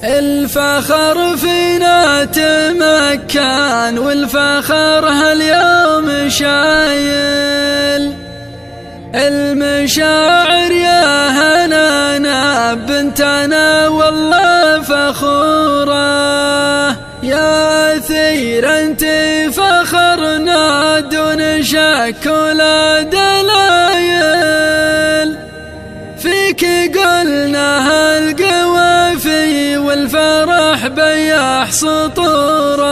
الفخر فينا تمكن والفخر هاليوم شايل المشاعر يا هنانا بنتنا والله فخورة يا أثير انت فخرنا دون شك ولا دلايل فيك قلنا هالقوافي والفرح بياح سطوره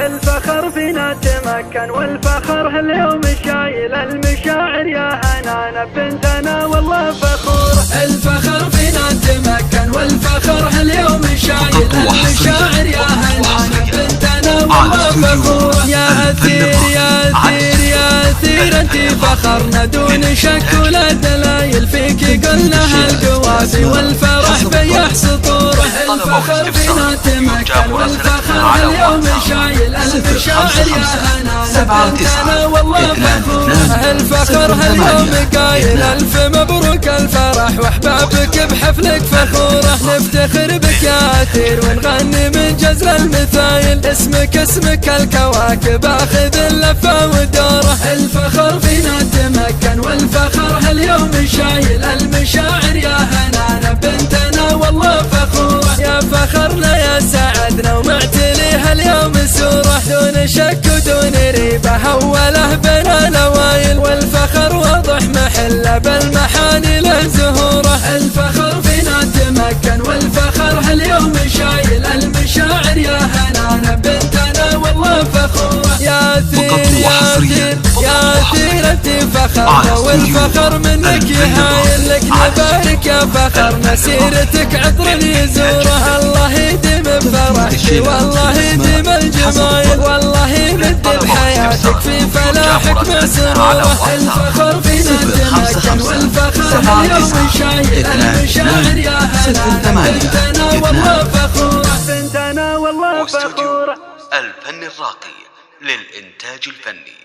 الفخر فينا تمكن والفخر هاليوم شايل المشاعر يا هنانا بنتنا والله فخورة الفخر فينا تمكن والفخر هاليوم شايل المشاعر يا هنانا بنتنا والله فخورة يا أثير يا أثير يا أثير انت فخرنا دون شك ولا دلايل فيك قلنا هالقوافي والفرح بياح سطوره الفخر فينا تمكن والفخر هاليوم شايل المشاعر يا هنانا بنتنا والله فخورة الفخر هاليوم قايل ألف مبروك الفرح واحبابك بحفلك فخورة نفتخر بك يا أثير ونغني من جزل المثايل اسمك اسمك الكواكب اخذ اللفة ودوره الفخر فينا تمكن والفخر هاليوم شايل المشاعر يا هنانا بنتنا والله فخورة يا فخرنا يا سعدنا ومعتلي هاليوم سورة دون شك ودون ريبة هوله بين الأوايل والفخر واضح محله بالمحاني له زهوره الفخر فينا تمكن والفخر هاليوم شايل المشاعر يا هنانا بنتنا والله فخورة يا أثير يا أثير يا أثير انت فخرنا والفخر منك يهايل لك نبارك يا فخر مسيرتك عطر يزوره الله يديم بفرحك والله يديم الجمايل والله يمد بحياتك في فلاحك مسروره الفخر فينا تمكن والفخر اليوم شايل المشاعر يا هنانا بنتنا والله فخورة بنتنا والله فخورة الفن الراقي للإنتاج الفني.